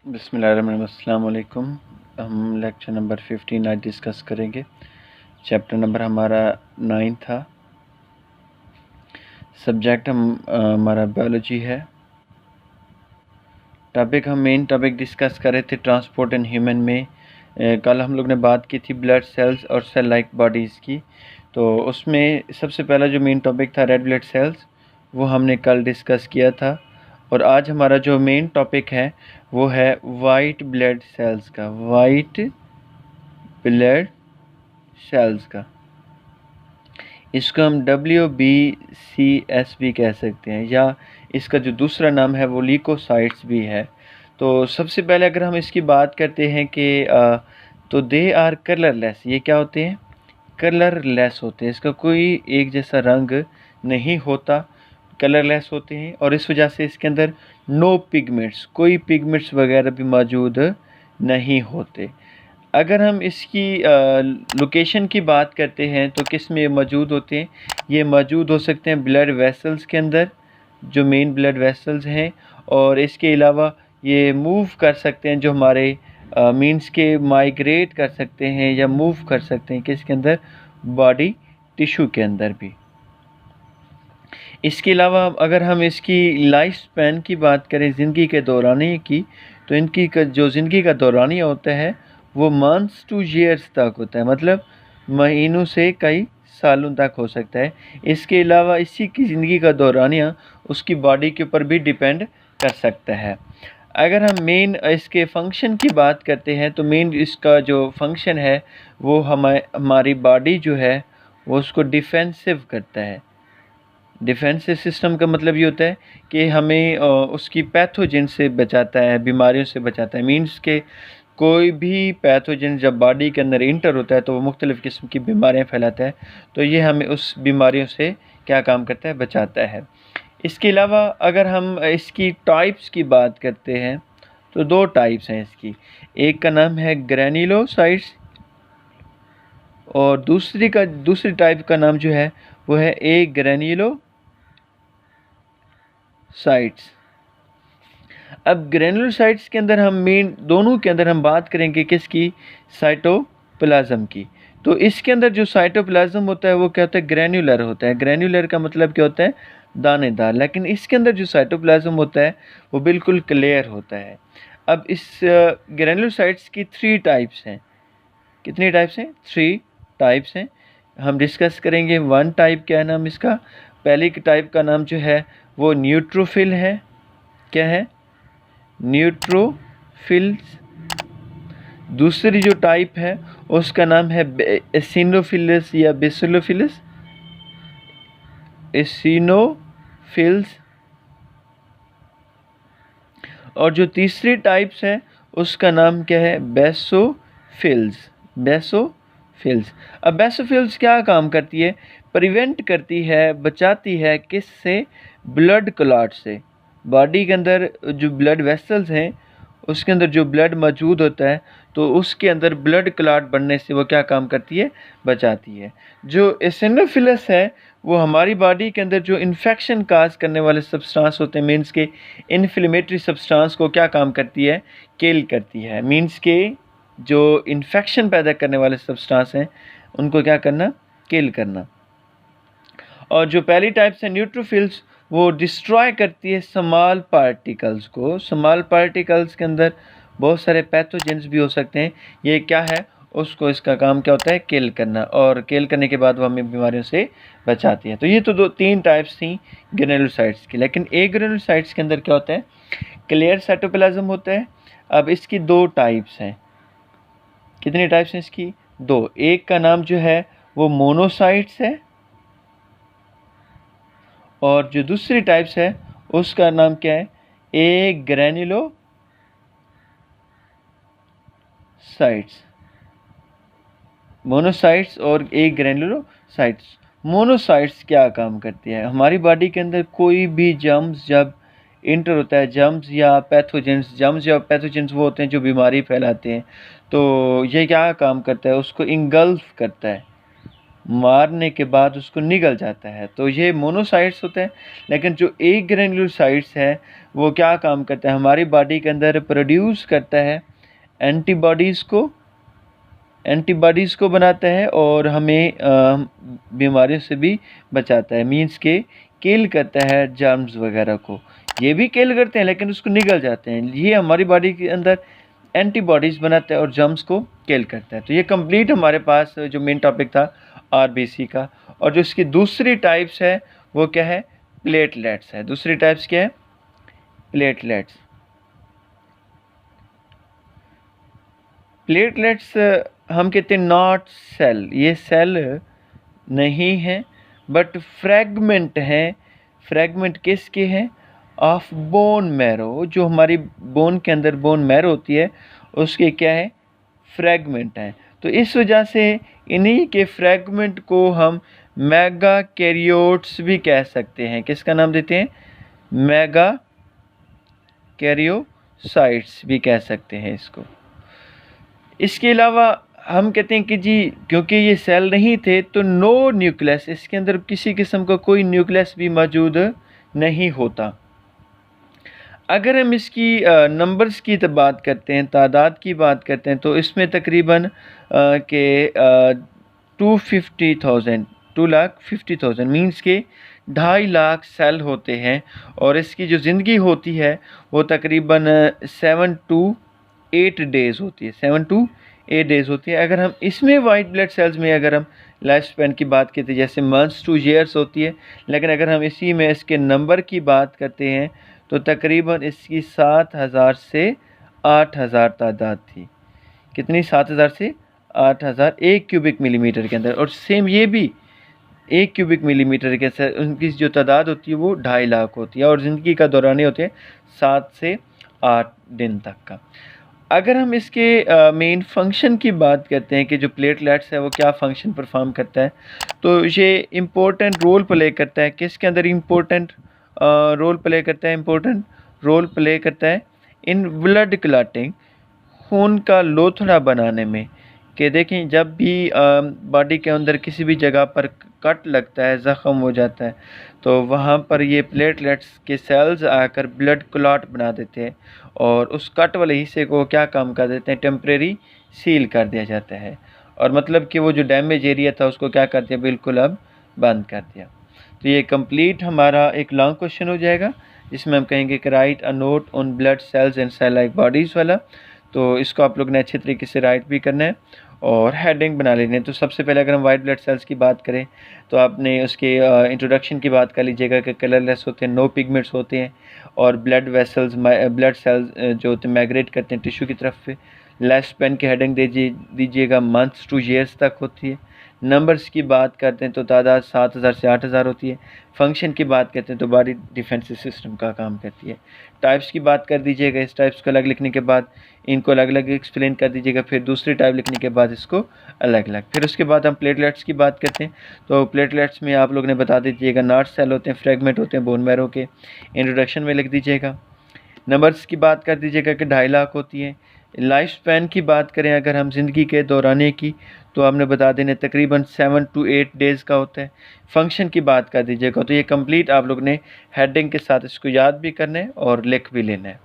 बिस्मिल्लाहिर्रहमानिर्रहीम। अस्सलाम वालेकुम। हम लेक्चर नंबर 15 आज डिस्कस करेंगे। चैप्टर नंबर हमारा 9 था। सब्जेक्ट हमारा बायोलॉजी है। हम मेन टॉपिक डिस्कस कर रहे थे ट्रांसपोर्ट इन ह्यूमन में। कल हम लोग ने बात की थी ब्लड सेल्स और सेल लाइक बॉडीज़ की। तो उसमें सबसे पहला जो मेन टॉपिक था रेड ब्लड सेल्स, वो हमने कल डिस्कस किया था। और आज हमारा जो मेन टॉपिक है वो है वाइट ब्लड सेल्स का। वाइट ब्लड सेल्स का इसको हम WBCS भी कह सकते हैं, या इसका जो दूसरा नाम है वो ल्यूकोसाइट्स भी है। तो सबसे पहले अगर हम इसकी बात करते हैं कि तो दे आर कलरलेस। ये क्या होते हैं? कलरलेस होते हैं। इसका कोई एक जैसा रंग नहीं होता, कलरलेस होते हैं। और इस वजह से इसके अंदर नो पिगमेंट्स, कोई पिगमेंट्स वगैरह भी मौजूद नहीं होते। अगर हम इसकी लोकेशन की बात करते हैं तो किस में मौजूद होते हैं? ये मौजूद हो सकते हैं ब्लड वेसल्स के अंदर, जो मेन ब्लड वेसल्स हैं। और इसके अलावा ये मूव कर सकते हैं, जो हमारे मीन्स के माइग्रेट कर सकते हैं या मूव कर सकते हैं किसके अंदर? बॉडी टिश्यू के अंदर भी। इसके अलावा अगर हम इसकी लाइफ स्पैन की बात करें, ज़िंदगी के दौरानिए की, तो इनकी जो ज़िंदगी का दौरानिया होता है वो मंथ्स टू ईयर्स तक होता है, मतलब महीनों से कई सालों तक हो सकता है। इसके अलावा इसी की ज़िंदगी का दौरानिया उसकी बॉडी के ऊपर भी डिपेंड कर सकता है। अगर हम मेन इसके फंक्शन की बात करते हैं तो मेन इसका जो फंक्शन है वो हमारी बॉडी जो है वो उसको डिफेंसिव करता है। डिफेंसिव सिस्टम का मतलब ये होता है कि हमें उसकी पैथोजन से बचाता है, बीमारियों से बचाता है। मीन्स के कोई भी पैथोजन जब बॉडी के अंदर इंटर होता है तो वो मुख्तलिफ़ किस्म की बीमारियां फैलाता है। तो ये हमें उस बीमारियों से क्या काम करता है? बचाता है। इसके अलावा अगर हम इसकी टाइप्स की बात करते हैं तो दो टाइप्स हैं इसकी। एक का नाम है ग्रैन्युलोसाइट्स और दूसरी टाइप का नाम जो है वो है ए ग्रैन्युलोसाइट्स। अब ग्रैन्युलोसाइट्स के अंदर हम मेन दोनों के अंदर हम बात करेंगे किसकी? साइटोप्लाज्म की। तो इसके अंदर जो साइटोप्लाज्म होता है वो क्या होता है? ग्रैन्युलर होता है। ग्रैन्युलर का मतलब क्या होता है? दानेदार। लेकिन इसके अंदर जो साइटोप्लाज्म होता है वो बिल्कुल क्लियर होता है। अब इस ग्रैन्युलोसाइट्स की 3 टाइप्स हैं। कितनी टाइप्स हैं? 3 टाइप्स हैं। हम डिस्कस करेंगे। 1 टाइप क्या है नाम इसका? पहली टाइप का नाम जो है वो न्यूट्रोफिल है। क्या है? न्यूट्रोफिल्स। दूसरी जो टाइप है उसका नाम है एसिनोफिलस या बेसिलोफिलस। एसिनोफिल्स। और जो तीसरी टाइप्स है उसका नाम क्या है? बेसोफिल्स। बेसोफिल्स। अब बेसोफिल्स क्या काम करती है? प्रिवेंट करती है, बचाती है किससे? ब्लड क्लॉट से। बॉडी के अंदर जो ब्लड वेसल्स हैं उसके अंदर जो ब्लड मौजूद होता है तो उसके अंदर ब्लड क्लॉट बनने से वो क्या काम करती है? बचाती है। जो एसिनोफिलस है वो हमारी बॉडी के अंदर जो इन्फेक्शन काज करने वाले सब्सटेंस होते हैं, मीन्स के इन्फ्लेमेटरी सब्सटेंस को क्या काम करती है? किल करती है। मीन्स के जो इन्फेक्शन पैदा करने वाले सब्सटेंस हैं उनको क्या करना? किल करना। और जो पहली टाइप से न्यूट्रोफिल्स वो डिस्ट्रॉय करती है स्मॉल पार्टिकल्स को। स्मॉल पार्टिकल्स के अंदर बहुत सारे पैथोजेंस भी हो सकते हैं। ये क्या है? उसको इसका काम क्या होता है? किल करना। और किल करने के बाद वो हमें बीमारियों से बचाती है। तो ये तो 3 टाइप्स थी ग्रैन्युलोसाइट्स की। लेकिन ए ग्रैन्युलोसाइट्स के अंदर क्या होता है? क्लियर साइटोप्लाज्म होता है। अब इसकी 2 टाइप्स हैं। कितनी टाइप्स हैं इसकी? 2। एक का नाम जो है वो मोनोसाइट्स है और जो दूसरी टाइप्स है उसका नाम क्या है? ए ग्रैन्युलोसाइट्स। मोनोसाइट्स और ए ग्रैन्युलोसाइट्स। मोनोसाइट्स क्या काम करती है? हमारी बॉडी के अंदर कोई भी जर्म्स जब इंटर होता है, जर्म्स या पैथोजेंस वो होते हैं जो बीमारी फैलाते हैं। तो ये क्या काम करता है? उसको इंगल्फ करता है। मारने के बाद उसको निगल जाता है। तो ये मोनोसाइट्स होते हैं। लेकिन जो एक ग्रेन्युलोसाइट्स है वो क्या काम करता है, हमारी बॉडी के अंदर प्रोड्यूस करता है एंटीबॉडीज़ को बनाता है और हमें बीमारियों से भी बचाता है। मींस के किल करता है जर्म्स वगैरह को। ये भी किल करते हैं लेकिन उसको निगल जाते हैं। ये हमारी बॉडी के अंदर एंटीबॉडीज़ बनाता है और जर्म्स को किल करता है। तो ये कंप्लीट हमारे पास जो मेन टॉपिक था आरबीसी का। और जो इसकी दूसरी टाइप्स है वो क्या है, प्लेटलेट्स है। दूसरी टाइप्स क्या है, प्लेटलेट्स। प्लेटलेट्स हम कहते हैं नॉट सेल, ये सेल नहीं है बट फ्रैगमेंट हैं। फ्रैगमेंट किसके हैं, ऑफ बोन मैरो। जो हमारी बोन के अंदर बोन मैरो होती है उसके क्या है, फ्रैगमेंट हैं। तो इस वजह से इन्हीं के फ्रैगमेंट को हम मेगा कैरियोट्स भी कह सकते हैं। किसका नाम देते हैं, मेगा कैरियोसाइट्स भी कह सकते हैं इसको। इसके अलावा हम कहते हैं कि जी क्योंकि ये सेल नहीं थे तो नो न्यूक्लियस, इसके अंदर किसी किस्म का कोई न्यूक्लियस भी मौजूद नहीं होता। अगर हम इसकी नंबर्स की बात करते हैं, तादाद की बात करते हैं, तो इसमें तकरीबन के 2,50,000 मीन्स के 2.5 लाख सेल होते हैं। और इसकी जो ज़िंदगी होती है वो तकरीबन 7 to 8 डेज़ होती है, 7 to 8 डेज़ होती है। अगर हम इसमें वाइट ब्लड सेल्स में अगर हम लाइफ स्पैन की बात करते हैं जैसे मंथ्स टू ईयर्स होती है, लेकिन अगर हम इसी में इसके नंबर की बात करते हैं तो तकरीबन इसकी 7,000 से 8,000 तादाद थी। कितनी, 7,000 से 8,000 1 क्यूबिक मिलीमीटर के अंदर। और सेम ये भी 1 क्यूबिक मिलीमीटर के अंदर उनकी जो तादाद होती है वो 2.5 लाख होती है। और ज़िंदगी का दौरान होते हैं 7 से 8 दिन तक का। अगर हम इसके मेन फंक्शन की बात करते हैं कि जो प्लेटलेट्स है वो क्या फ़ंक्शन परफॉर्म करता है, तो ये इम्पोर्टेंट रोल प्ले करता है। किसके अंदर इम्पोर्टेंट रोल प्ले करता है, इम्पोर्टेंट रोल प्ले करता है इन ब्लड क्लॉटिंग, खून का लोथड़ा बनाने में। कि देखें जब भी बॉडी के अंदर किसी भी जगह पर कट लगता है, ज़ख़म हो जाता है, तो वहाँ पर ये प्लेटलेट्स के सेल्स आकर ब्लड क्लॉट बना देते हैं और उस कट वाले हिस्से को क्या काम कर देते हैं, टेम्परेरी सील कर दिया जाता है। और मतलब कि वो जो डैमेज एरिया था उसको क्या कर दिया, बिल्कुल अब बंद कर दिया। तो ये कंप्लीट हमारा एक लॉन्ग क्वेश्चन हो जाएगा जिसमें हम कहेंगे कि write a note on blood cells and cell like bodies वाला। तो इसको आप लोग ने अच्छे तरीके से राइट भी करना है और हेडिंग बना लेनी है। तो सबसे पहले अगर हम वाइट ब्लड सेल्स की बात करें तो आपने उसके इंट्रोडक्शन की बात कर लीजिएगा कि कलरलेस होते हैं, नो पिगमेंट्स होते हैं और ब्लड वेसल्स ब्लड सेल्स जो होते हैं माइग्रेट करते हैं टिश्यू की तरफ पे। लाइफ स्पैन की हेडिंग दीजिएगा मंथ्स टू ईयर्स तक होती है। नंबर्स की बात करते हैं तो तादाद 7,000 से 8,000 होती है। फंक्शन की बात करते हैं तो बॉडी डिफेंसिव सिस्टम का काम करती है। टाइप्स की बात कर दीजिएगा, इस टाइप्स को अलग लिखने के बाद इनको अलग अलग एक्सप्लेन कर दीजिएगा, फिर दूसरी टाइप लिखने के बाद इसको अलग अलग। फिर उसके बाद हम प्लेटलेट्स की बात करते हैं तो प्लेटलेट्स में आप लोग ने बता दीजिएगा नॉट सेल होते हैं, फ्रेगमेंट होते हैं बोन मैरो के, इंट्रोडक्शन में लिख दीजिएगा। नंबर्स की बात कर दीजिएगा कि 2.5 लाख होती है। लाइफ स्पैन की बात करें अगर हम ज़िंदगी के दौराने की तो आपने बता देने तकरीबन 7 to 8 डेज़ का होता है। फंक्शन की बात कर दीजिएगा। तो ये कंप्लीट आप लोग ने हेडिंग के साथ इसको याद भी करना है और लिख भी लेना है।